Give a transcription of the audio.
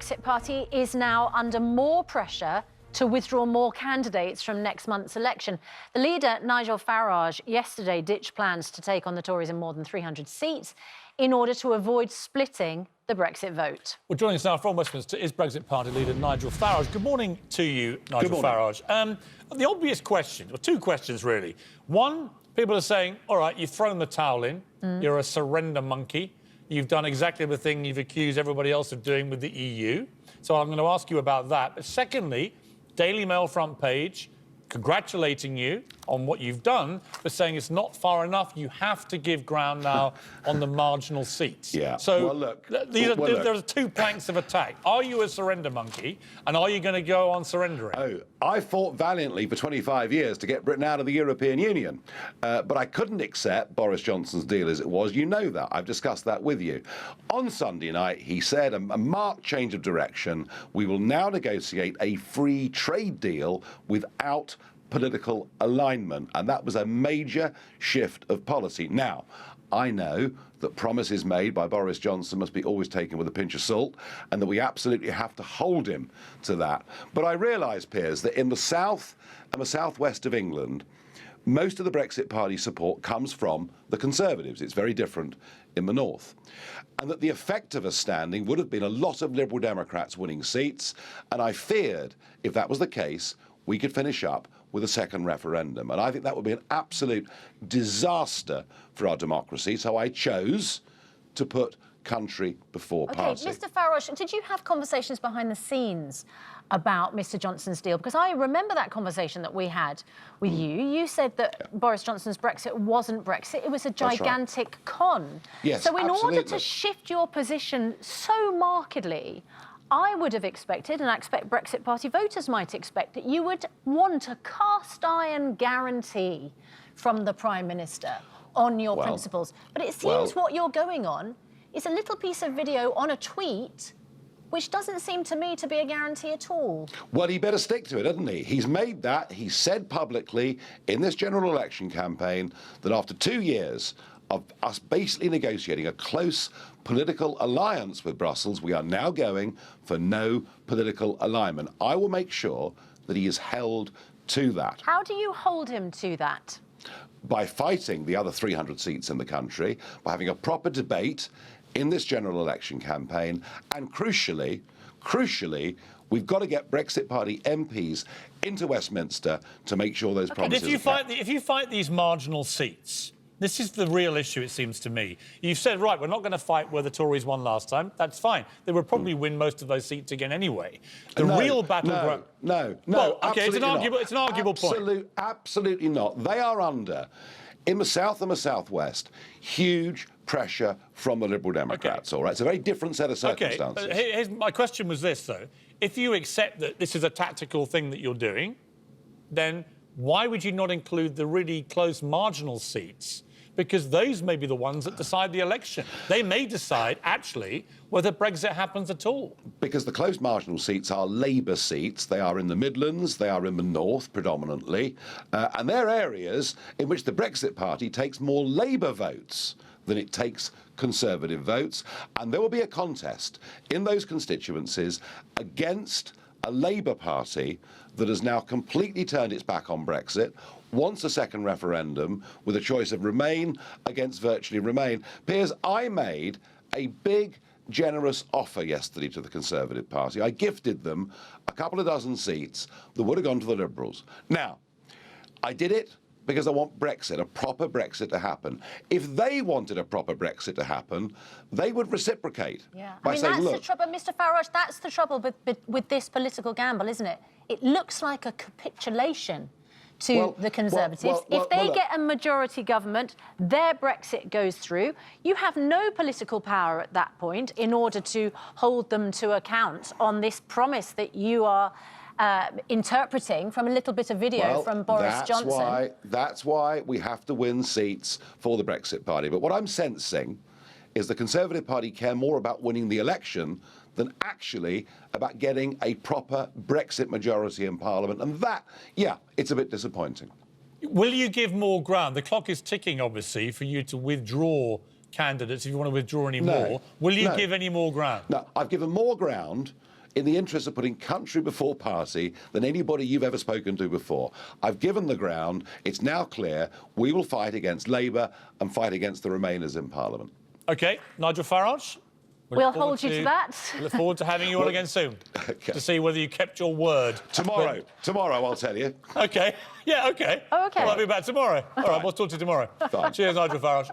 Brexit Party is now under more pressure to withdraw more candidates from next month's election. The leader, Nigel Farage, yesterday ditched plans to take on the Tories in more than 300 seats in order to avoid splitting the Brexit vote. Well, joining us now from Westminster is Brexit Party leader Nigel Farage. Good morning to you, Nigel Farage. The obvious question, or two questions really. One, people are saying, all right, you've thrown the towel in, you're a surrender monkey, you've done exactly the thing you've accused everybody else of doing with the EU. So I'm going to ask you about that. But secondly, Daily Mail front page, congratulating you on what you've done, but saying it's not far enough. You have to give ground now on the marginal seats. Yeah. So well, look, there are two planks of attack. Are you a surrender monkey, and are you going to go on surrendering? Oh, I fought valiantly for 25 years to get Britain out of the European Union, but I couldn't accept Boris Johnson's deal as it was. You know that. I've discussed that with you. On Sunday night, he said a marked change of direction. We will now negotiate a free trade deal without political alignment, and that was a major shift of policy. Now, I know that promises made by Boris Johnson must be always taken with a pinch of salt, and that we absolutely have to hold him to that. But I realise, Piers, that in the south and the southwest of England, most of the Brexit Party support comes from the Conservatives. It's very different in the north. And that the effect of us standing would have been a lot of Liberal Democrats winning seats, and I feared, if that was the case, we could finish up with a second referendum. And I think that would be an absolute disaster for our democracy. So I chose to put country before party. Mr. Farage, did you have conversations behind the scenes about Mr. Johnson's deal? Because I remember that conversation that we had with you. You said that Boris Johnson's Brexit wasn't Brexit. It was a gigantic con. Yes, so in absolutely. order to shift your position so markedly, I would have expected, and I expect Brexit Party voters might expect, that you would want a cast-iron guarantee from the Prime Minister on your principles. But it seems what you're going on is a little piece of video on a tweet, which doesn't seem to me to be a guarantee at all. Well, he better stick to it, doesn't he? He's made that. He said publicly in this general election campaign that after 2 years of us basically negotiating a close political alliance with Brussels, we are now going for no political alignment. I will make sure that he is held to that. How do you hold him to that? By fighting the other 300 seats in the country, by having a proper debate in this general election campaign, and crucially, we've got to get Brexit Party MPs into Westminster to make sure those promises are kept. If you fight these marginal seats, this is the real issue, it seems to me. You've said, right, we're not going to fight where the Tories won last time. That's fine. They would probably win most of those seats again anyway. The real battleground... No, well, OK, it's an arguable point. Absolutely not. They are under, in the south and the southwest, huge pressure from the Liberal Democrats, all right? It's a very different set of circumstances. OK, my question was this, though. If you accept that this is a tactical thing that you're doing, then why would you not include the really close marginal seats? Because those may be the ones that decide the election. They may decide, actually, whether Brexit happens at all. Because the close marginal seats are Labour seats. They are in the Midlands, they are in the North predominantly, and they're areas in which the Brexit Party takes more Labour votes than it takes Conservative votes. And there will be a contest in those constituencies against a Labour Party that has now completely turned its back on Brexit, wants a second referendum with a choice of Remain against virtually Remain. Piers, I made a big, generous offer yesterday to the Conservative Party. I gifted them a couple of dozen seats that would have gone to the Liberals. Now, I did it because I want Brexit, a proper Brexit to happen. If they wanted a proper Brexit to happen, they would reciprocate. Yeah, by saying, that's look, the trouble, Mr. Farage, that's the trouble with this political gamble, isn't it? It looks like a capitulation to the Conservatives. If they get a majority government, their Brexit goes through. You have no political power at that point in order to hold them to account on this promise that you are interpreting from a little bit of video from Boris Johnson. That's why we have to win seats for the Brexit Party. But what I'm sensing is the Conservative Party care more about winning the election than actually about getting a proper Brexit majority in Parliament. And that, it's a bit disappointing. Will you give more ground? The clock is ticking, obviously, for you to withdraw candidates if you want to withdraw any more. Will you give any more ground? No, I've given more ground in the interest of putting country before party than anybody you've ever spoken to before. I've given the ground. It's now clear we will fight against Labour and fight against the Remainers in Parliament. OK, Nigel Farage? We'll hold you to that. Look forward to having you on again soon to see whether you kept your word. Tomorrow, I'll tell you. OK, yeah, OK. Oh, OK. Well, I'll be back tomorrow. All right, we'll talk to you tomorrow. Fine. Cheers, Nigel Farage.